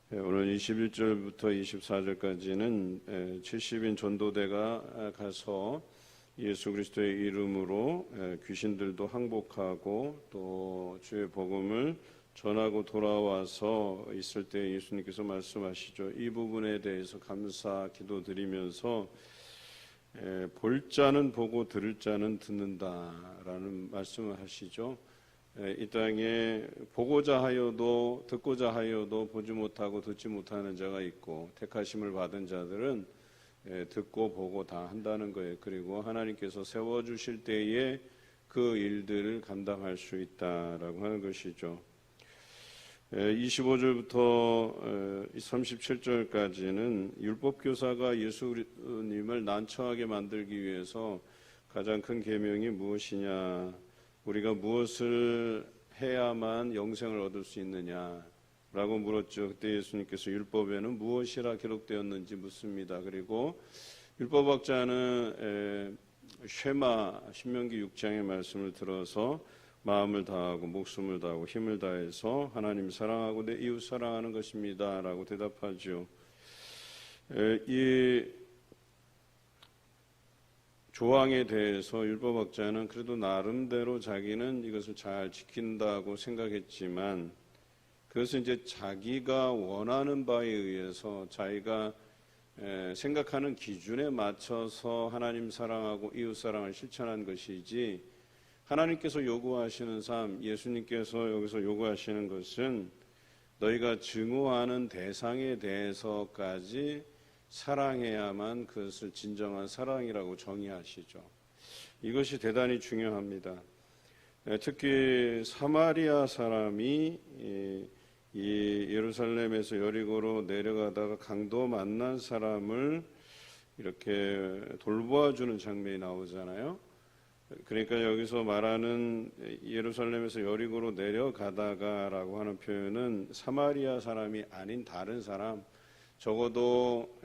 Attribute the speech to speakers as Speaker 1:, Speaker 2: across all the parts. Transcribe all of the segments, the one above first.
Speaker 1: 오늘 21절부터 24절까지는 70인 전도대가 가서 예수 그리스도의 이름으로 귀신들도 항복하고 또 주의 복음을 전하고 돌아와서 있을 때 예수님께서 말씀하시죠. 이 부분에 대해서 감사 기도드리면서 볼 자는 보고 들을 자는 듣는다라는 말씀을 하시죠. 이 땅에 보고자 하여도 듣고자 하여도 보지 못하고 듣지 못하는 자가 있고, 택하심을 받은 자들은 듣고 보고 다 한다는 거예요. 그리고 하나님께서 세워주실 때에 그 일들을 감당할 수 있다라고 하는 것이죠. 25절부터 37절까지는 율법교사가 예수님을 난처하게 만들기 위해서 가장 큰 계명이 무엇이냐, 우리가 무엇을 해야만 영생을 얻을 수 있느냐라고 물었죠. 그때 예수님께서 율법에는 무엇이라 기록되었는지 묻습니다. 그리고 율법학자는 쉐마 신명기 6장의 말씀을 들어서 마음을 다하고 목숨을 다하고 힘을 다해서 하나님 사랑하고 내 이웃 사랑하는 것입니다 라고 대답하죠. 이 조항에 대해서 율법학자는 그래도 나름대로 자기는 이것을 잘 지킨다고 생각했지만, 그것은 이제 자기가 원하는 바에 의해서 자기가 생각하는 기준에 맞춰서 하나님 사랑하고 이웃 사랑을 실천한 것이지, 하나님께서 요구하시는 삶, 예수님께서 여기서 요구하시는 것은 너희가 증오하는 대상에 대해서까지 사랑해야만 그것을 진정한 사랑이라고 정의하시죠. 이것이 대단히 중요합니다. 특히 사마리아 사람이 이 예루살렘에서 여리고로 내려가다가 강도 만난 사람을 이렇게 돌보아주는 장면이 나오잖아요. 그러니까 여기서 말하는 예루살렘에서 여리고로 내려가다가라고 하는 표현은 사마리아 사람이 아닌 다른 사람, 적어도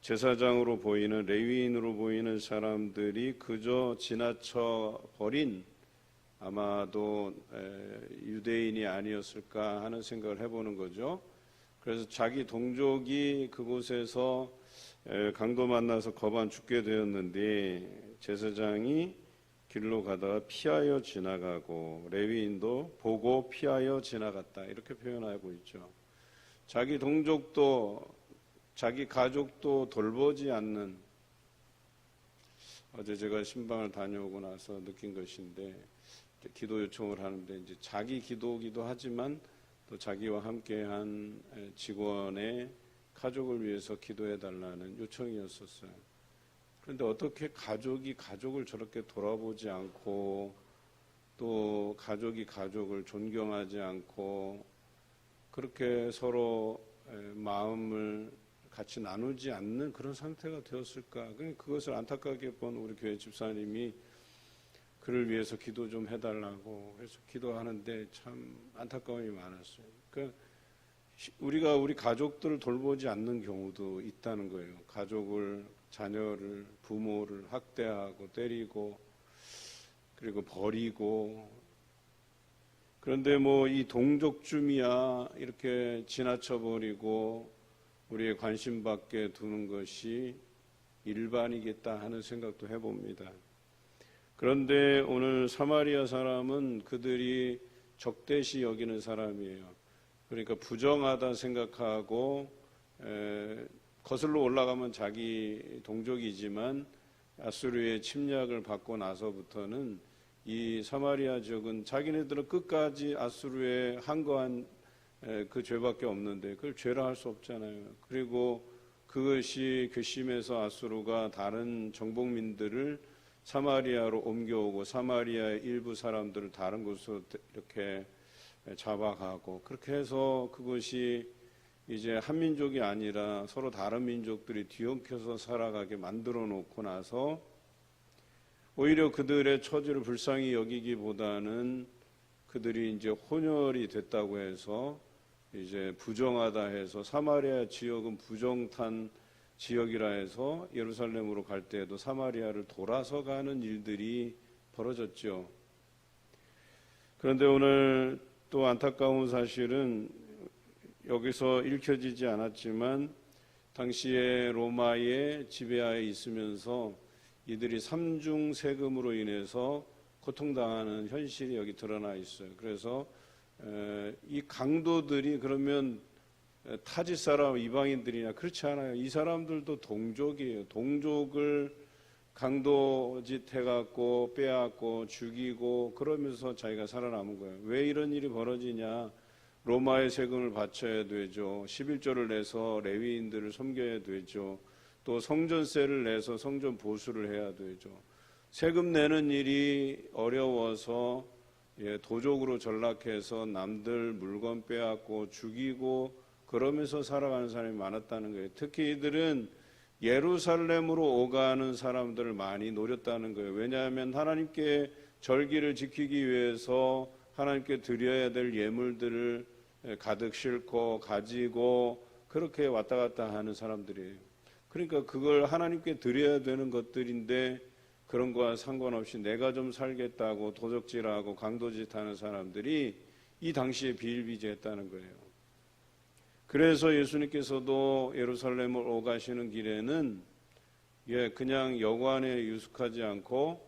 Speaker 1: 제사장으로 보이는 레위인으로 보이는 사람들이 그저 지나쳐 버린 아마도 유대인이 아니었을까 하는 생각을 해보는 거죠. 그래서 자기 동족이 그곳에서 강도 만나서 거반 죽게 되었는데 제사장이 길로 가다가 피하여 지나가고 레위인도 보고 피하여 지나갔다, 이렇게 표현하고 있죠. 자기 동족도 자기 가족도 돌보지 않는, 어제 제가 신방을 다녀오고 나서 느낀 것인데, 기도 요청을 하는데 이제 자기 기도기도 하지만 또 자기와 함께한 직원의 가족을 위해서 기도해 달라는 요청이었었어요. 그런데 어떻게 가족이 가족을 저렇게 돌아보지 않고, 또 가족이 가족을 존경하지 않고 그렇게 서로 마음을 같이 나누지 않는 그런 상태가 되었을까? 그것을 안타깝게 본 우리 교회 집사님이 그를 위해서 기도 좀 해달라고 해서 기도하는데 참 안타까움이 많았어요. 그러니까 우리가 우리 가족들을 돌보지 않는 경우도 있다는 거예요. 가족을, 자녀를, 부모를 학대하고 때리고 그리고 버리고. 그런데 뭐 이 동족쯤이야 이렇게 지나쳐버리고 우리의 관심 밖에 두는 것이 일반이겠다 하는 생각도 해봅니다. 그런데 오늘 사마리아 사람은 그들이 적대시 여기는 사람이에요. 그러니까 부정하다 생각하고 거슬러 올라가면 자기 동족이지만 아수르의 침략을 받고 나서부터는 이 사마리아 지역은 자기네들은 끝까지 아수르에 항거한 그 죄밖에 없는데 그걸 죄라 할 수 없잖아요. 그리고 그것이 괘씸해서 아수르가 다른 정복민들을 사마리아로 옮겨오고 사마리아의 일부 사람들을 다른 곳으로 이렇게 잡아가고, 그렇게 해서 그것이 이제 한 민족이 아니라 서로 다른 민족들이 뒤엉켜서 살아가게 만들어 놓고 나서 오히려 그들의 처지를 불쌍히 여기기보다는 그들이 이제 혼혈이 됐다고 해서 이제 부정하다 해서 사마리아 지역은 부정탄 지역이라 해서 예루살렘으로 갈 때에도 사마리아를 돌아서 가는 일들이 벌어졌죠. 그런데 오늘 또 안타까운 사실은 여기서 읽혀지지 않았지만 당시에 로마의 지배하에 있으면서 이들이 삼중 세금으로 인해서 고통당하는 현실이 여기 드러나 있어요. 그래서 이 강도들이 그러면 타지 사람 이방인들이냐? 그렇지 않아요. 이 사람들도 동족이에요. 동족을 강도짓 해갖고 빼앗고 죽이고 그러면서 자기가 살아남은 거예요. 왜 이런 일이 벌어지냐? 로마의 세금을 바쳐야 되죠. 11조를 내서 레위인들을 섬겨야 되죠. 또 성전세를 내서 성전 보수를 해야 되죠. 세금 내는 일이 어려워서 도적으로 전락해서 남들 물건 빼앗고 죽이고 그러면서 살아가는 사람이 많았다는 거예요. 특히 이들은 예루살렘으로 오가는 사람들을 많이 노렸다는 거예요. 왜냐하면 하나님께 절기를 지키기 위해서 하나님께 드려야 될 예물들을 가득 싣고 가지고 그렇게 왔다 갔다 하는 사람들이에요. 그러니까 그걸 하나님께 드려야 되는 것들인데 그런 거와 상관없이 내가 좀 살겠다고 도적질하고 강도짓하는 사람들이 이 당시에 비일비재했다는 거예요. 그래서 예수님께서도 예루살렘을 오가시는 길에는 그냥 여관에 유숙하지 않고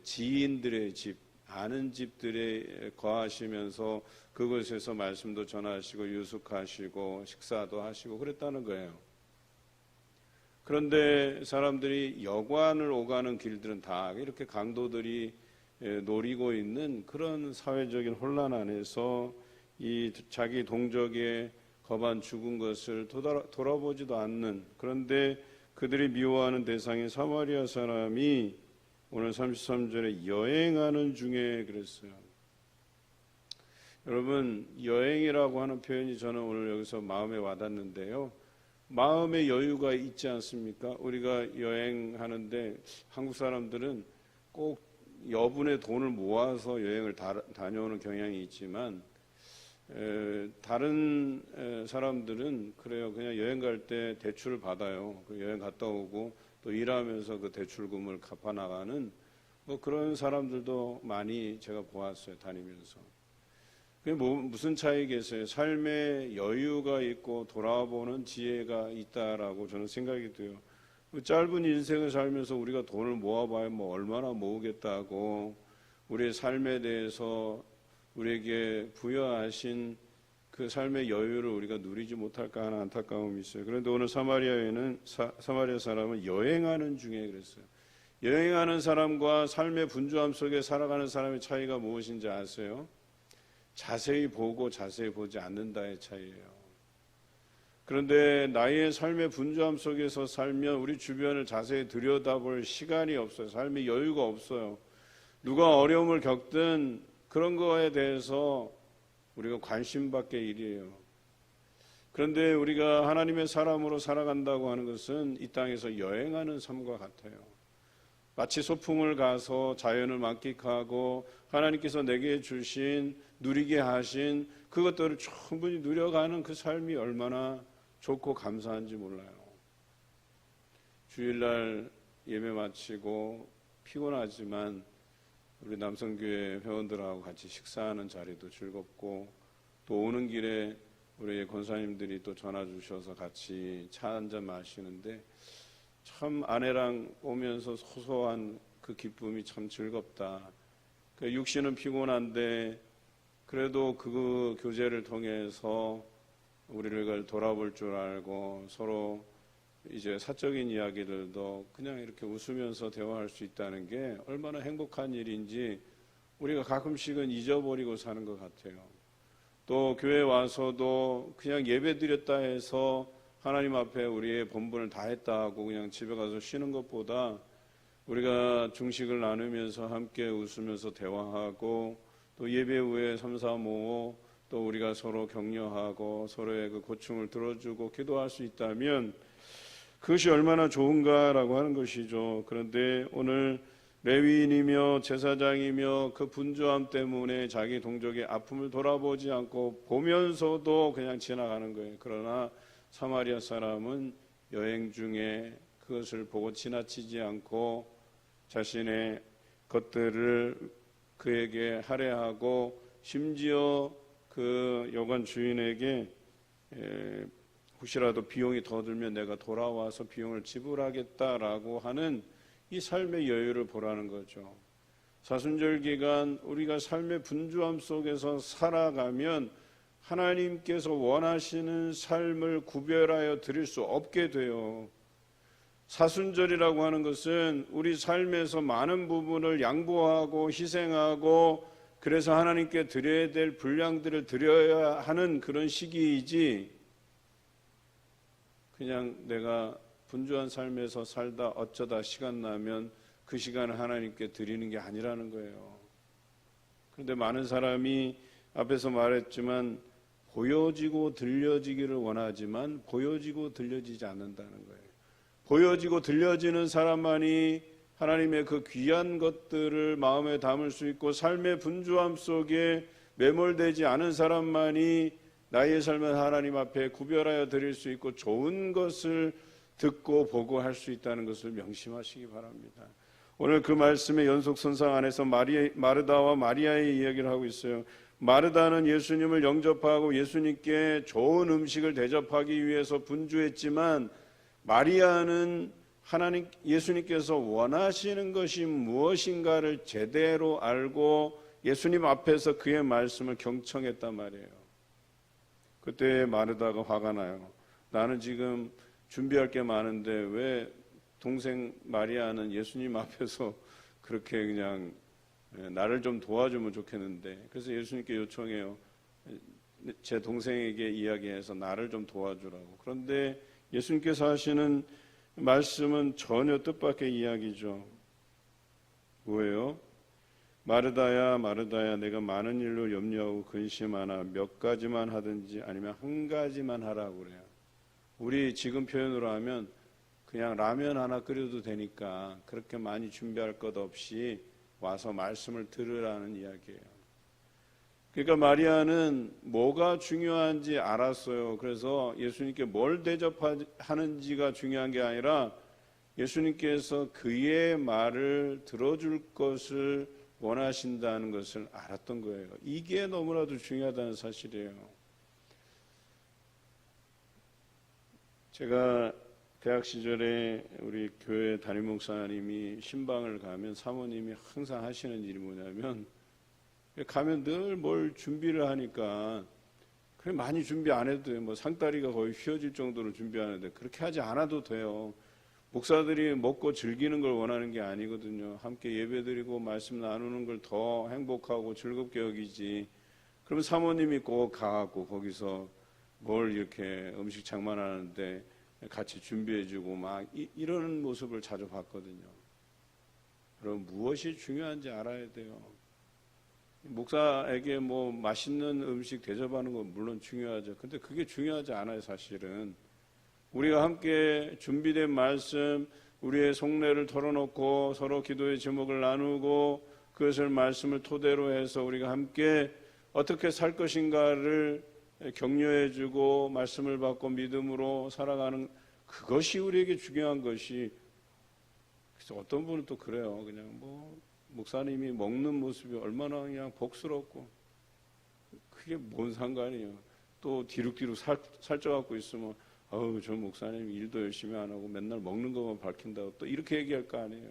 Speaker 1: 지인들의 집, 아는 집들에 거하시면서 그곳에서 말씀도 전하시고 유숙하시고 식사도 하시고 그랬다는 거예요. 그런데 사람들이 여관을 오가는 길들은 다 이렇게 강도들이 노리고 있는 그런 사회적인 혼란 안에서 이 자기 동족의 거반 죽은 것을 돌아보지도 않는, 그런데 그들이 미워하는 대상인 사마리아 사람이 오늘 33절에 여행하는 중에 그랬어요. 여러분, 여행이라고 하는 표현이 저는 오늘 여기서 마음에 와닿는데요. 마음의 여유가 있지 않습니까? 우리가 여행하는데 한국 사람들은 꼭 여분의 돈을 모아서 여행을 다녀오는 경향이 있지만 다른 사람들은 그래요. 그냥 여행 갈 때 대출을 받아요. 여행 갔다 오고 또 일하면서 그 대출금을 갚아 나가는 뭐 그런 사람들도 많이 제가 보았어요. 다니면서. 그게 무슨 차이겠어요? 삶에 여유가 있고 돌아보는 지혜가 있다라고 저는 생각이 돼요. 짧은 인생을 살면서 우리가 돈을 모아봐야 뭐 얼마나 모으겠다고 우리의 삶에 대해서 우리에게 부여하신 그 삶의 여유를 우리가 누리지 못할까 하는 안타까움이 있어요. 그런데 오늘 사마리아 사람은 여행하는 중에 그랬어요. 여행하는 사람과 삶의 분주함 속에 살아가는 사람의 차이가 무엇인지 아세요? 자세히 보고 자세히 보지 않는다의 차이예요. 그런데 나의 삶의 분주함 속에서 살면 우리 주변을 자세히 들여다볼 시간이 없어요. 삶의 여유가 없어요. 누가 어려움을 겪든 그런 거에 대해서 우리가 관심 받게 일이에요. 그런데 우리가 하나님의 사람으로 살아간다고 하는 것은 이 땅에서 여행하는 삶과 같아요. 마치 소풍을 가서 자연을 만끽하고 하나님께서 내게 주신 누리게 하신 그것들을 충분히 누려가는 그 삶이 얼마나 좋고 감사한지 몰라요. 주일날 예배 마치고 피곤하지만 우리 남성교회 회원들하고 같이 식사하는 자리도 즐겁고 또 오는 길에 우리 권사님들이 또 전화 주셔서 같이 차 한잔 마시는데 참 아내랑 오면서 소소한 그 기쁨이 참 즐겁다. 그 육신은 피곤한데 그래도 그 교제를 통해서 우리를 돌아볼 줄 알고 서로 이제 사적인 이야기들도 그냥 이렇게 웃으면서 대화할 수 있다는 게 얼마나 행복한 일인지 우리가 가끔씩은 잊어버리고 사는 것 같아요. 또 교회 와서도 그냥 예배 드렸다 해서 하나님 앞에 우리의 본분을 다 했다 하고 그냥 집에 가서 쉬는 것보다 우리가 중식을 나누면서 함께 웃으면서 대화하고 또 예배 후에 3, 4, 5 또 우리가 서로 격려하고 서로의 그 고충을 들어주고 기도할 수 있다면 그것이 얼마나 좋은가라고 하는 것이죠. 그런데 오늘 레위인이며 제사장이며 그 분주함 때문에 자기 동족의 아픔을 돌아보지 않고 보면서도 그냥 지나가는 거예요. 그러나 사마리아 사람은 여행 중에 그것을 보고 지나치지 않고 자신의 것들을 그에게 할애하고 심지어 그 여관 주인에게 혹시라도 비용이 더 들면 내가 돌아와서 비용을 지불하겠다라고 하는 이 삶의 여유를 보라는 거죠. 사순절 기간 우리가 삶의 분주함 속에서 살아가면 하나님께서 원하시는 삶을 구별하여 드릴 수 없게 돼요. 사순절이라고 하는 것은 우리 삶에서 많은 부분을 양보하고 희생하고 그래서 하나님께 드려야 될 분량들을 드려야 하는 그런 시기이지, 그냥 내가 분주한 삶에서 살다 어쩌다 시간 나면 그 시간을 하나님께 드리는 게 아니라는 거예요. 그런데 많은 사람이 앞에서 말했지만 보여지고 들려지기를 원하지만 보여지고 들려지지 않는다는 거예요. 보여지고 들려지는 사람만이 하나님의 그 귀한 것들을 마음에 담을 수 있고, 삶의 분주함 속에 매몰되지 않은 사람만이 나의 삶을 하나님 앞에 구별하여 드릴 수 있고 좋은 것을 듣고 보고 할 수 있다는 것을 명심하시기 바랍니다. 오늘 그 말씀의 연속선상 안에서 마르다와 마리아의 이야기를 하고 있어요. 마르다는 예수님을 영접하고 예수님께 좋은 음식을 대접하기 위해서 분주했지만, 마리아는 예수님께서 원하시는 것이 무엇인가를 제대로 알고 예수님 앞에서 그의 말씀을 경청했단 말이에요. 그때 마르다가 화가 나요. 나는 지금 준비할 게 많은데 왜 동생 마리아는 예수님 앞에서 그렇게 그냥 나를 좀 도와주면 좋겠는데. 그래서 예수님께 요청해요. 제 동생에게 이야기해서 나를 좀 도와주라고. 그런데 예수님께서 하시는 말씀은 전혀 뜻밖의 이야기죠. 뭐예요? 마르다야 마르다야, 내가 많은 일로 염려하고 근심하나 몇 가지만 하든지 아니면 한 가지만 하라고 그래요. 우리 지금 표현으로 하면 그냥 라면 하나 끓여도 되니까 그렇게 많이 준비할 것 없이 와서 말씀을 들으라는 이야기예요. 그러니까 마리아는 뭐가 중요한지 알았어요. 그래서 예수님께 뭘 대접하는지가 중요한 게 아니라 예수님께서 그의 말을 들어줄 것을 원하신다는 것을 알았던 거예요. 이게 너무나도 중요하다는 사실이에요. 제가 대학 시절에 우리 교회 담임 목사님이 신방을 가면 사모님이 항상 하시는 일이 뭐냐면, 가면 늘 뭘 준비를 하니까 그래 많이 준비 안 해도 돼요. 뭐 상다리가 거의 휘어질 정도로 준비하는데 그렇게 하지 않아도 돼요. 목사들이 먹고 즐기는 걸 원하는 게 아니거든요. 함께 예배드리고 말씀 나누는 걸 더 행복하고 즐겁게 여기지. 그러면 사모님이 꼭 가갖고 거기서 뭘 이렇게 음식 장만하는데 같이 준비해주고 막 이러는 모습을 자주 봤거든요. 그럼 무엇이 중요한지 알아야 돼요. 목사에게 뭐 맛있는 음식 대접하는 건 물론 중요하죠. 근데 그게 중요하지 않아요. 사실은 우리가 함께 준비된 말씀, 우리의 속내를 털어놓고 서로 기도의 제목을 나누고 그것을 말씀을 토대로 해서 우리가 함께 어떻게 살 것인가를 격려해주고 말씀을 받고 믿음으로 살아가는, 그것이 우리에게 중요한 것이. 그래서 어떤 분은 또 그래요. 그냥 뭐 목사님이 먹는 모습이 얼마나 그냥 복스럽고, 그게 뭔 상관이에요. 또 뒤룩뒤룩 살쪄갖고 있으면 아우 저 목사님 일도 열심히 안 하고 맨날 먹는 것만 밝힌다고 또 이렇게 얘기할 거 아니에요.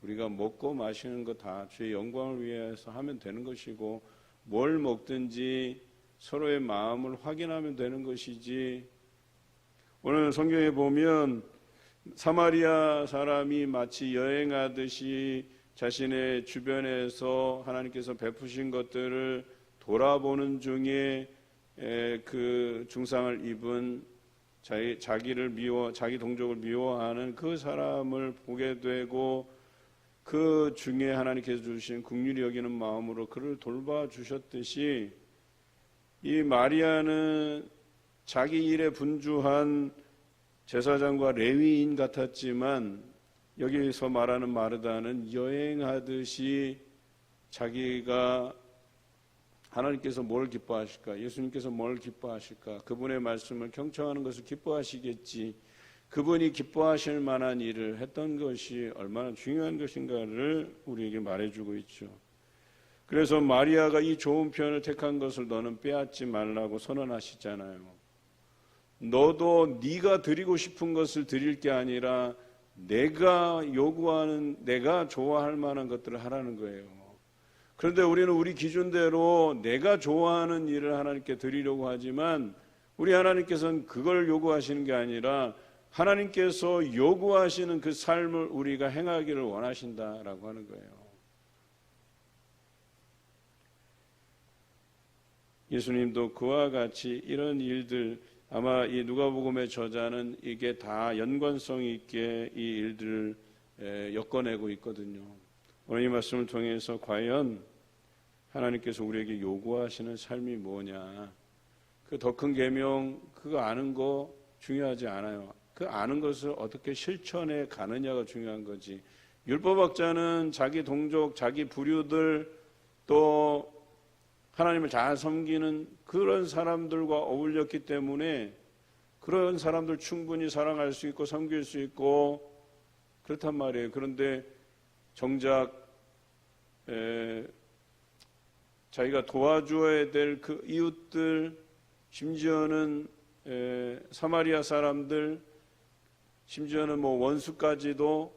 Speaker 1: 우리가 먹고 마시는 거 다 주의 영광을 위해서 하면 되는 것이고, 뭘 먹든지 서로의 마음을 확인하면 되는 것이지. 오늘 성경에 보면 사마리아 사람이 마치 여행하듯이 자신의 주변에서 하나님께서 베푸신 것들을 돌아보는 중에 그 중상을 입은 자기 동족을 미워하는 그 사람을 보게 되고, 그 중에 하나님께서 주신 긍휼히 여기는 마음으로 그를 돌봐주셨듯이, 이 마리아는 자기 일에 분주한 제사장과 레위인 같았지만 여기서 말하는 마르다는 여행하듯이 자기가 하나님께서 뭘 기뻐하실까, 예수님께서 뭘 기뻐하실까, 그분의 말씀을 경청하는 것을 기뻐하시겠지, 그분이 기뻐하실 만한 일을 했던 것이 얼마나 중요한 것인가를 우리에게 말해주고 있죠. 그래서 마리아가 이 좋은 편을 택한 것을 너는 빼앗지 말라고 선언하시잖아요. 너도 네가 드리고 싶은 것을 드릴 게 아니라 내가 요구하는, 내가 좋아할 만한 것들을 하라는 거예요. 그런데 우리는 우리 기준대로 내가 좋아하는 일을 하나님께 드리려고 하지만 우리 하나님께서는 그걸 요구하시는 게 아니라 하나님께서 요구하시는 그 삶을 우리가 행하기를 원하신다라고 하는 거예요. 예수님도 그와 같이 이런 일들, 아마 이 누가복음의 저자는 이게 다 연관성 있게 이 일들을 엮어내고 있거든요. 오늘 이 말씀을 통해서 과연 하나님께서 우리에게 요구하시는 삶이 뭐냐, 그 더 큰 계명 그거 아는 거 중요하지 않아요. 그 아는 것을 어떻게 실천해 가느냐가 중요한 거지. 율법학자는 자기 동족, 자기 부류들, 또 하나님을 잘 섬기는 그런 사람들과 어울렸기 때문에 그런 사람들 충분히 사랑할 수 있고 섬길 수 있고 그렇단 말이에요. 그런데 정작 자기가 도와줘야 될 그 이웃들, 심지어는 사마리아 사람들, 심지어는 원수까지도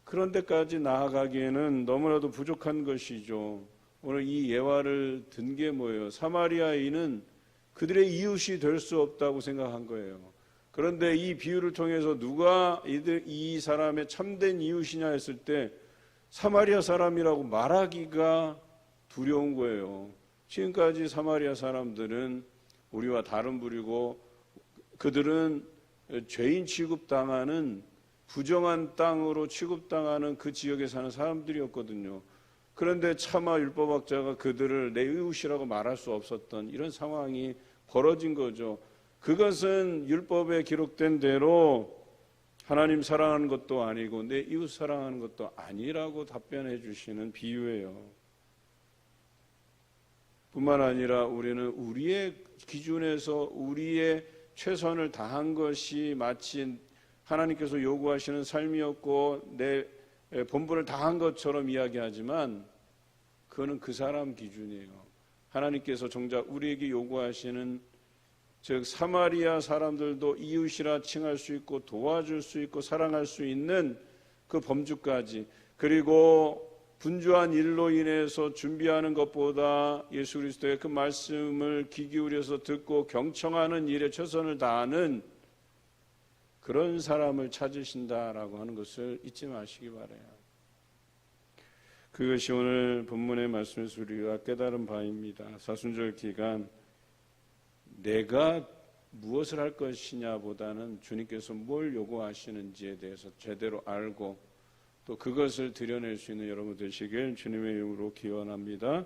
Speaker 1: 그런 데까지 나아가기에는 너무나도 부족한 것이죠. 오늘 이 예화를 든 게 뭐예요? 사마리아인은 그들의 이웃이 될 수 없다고 생각한 거예요. 그런데 이 비유를 통해서 누가 이 사람의 참된 이웃이냐 했을 때 사마리아 사람이라고 말하기가 두려운 거예요. 지금까지 사마리아 사람들은 우리와 다른 부류고 그들은 죄인 취급당하는, 부정한 땅으로 취급당하는 그 지역에 사는 사람들이었거든요. 그런데 차마 율법학자가 그들을 내 이웃이라고 말할 수 없었던 이런 상황이 벌어진 거죠. 그것은 율법에 기록된 대로 하나님 사랑하는 것도 아니고 내 이웃 사랑하는 것도 아니라고 답변해 주시는 비유예요. 뿐만 아니라 우리는 우리의 기준에서 우리의 최선을 다한 것이 마치 하나님께서 요구하시는 삶이었고 내 본분을 다한 것처럼 이야기하지만 그거는 그 사람 기준이에요. 하나님께서 정작 우리에게 요구하시는, 즉 사마리아 사람들도 이웃이라 칭할 수 있고 도와줄 수 있고 사랑할 수 있는 그 범주까지, 그리고 분주한 일로 인해서 준비하는 것보다 예수 그리스도의 그 말씀을 귀 기울여서 듣고 경청하는 일에 최선을 다하는 그런 사람을 찾으신다라고 하는 것을 잊지 마시기 바라요. 그것이 오늘 본문의 말씀에서 우리가 깨달은 바입니다. 사순절 기간 내가 무엇을 할 것이냐 보다는 주님께서 뭘 요구하시는지에 대해서 제대로 알고 또 그것을 드러낼 수 있는 여러분 되시길 주님의 이름으로 기원합니다.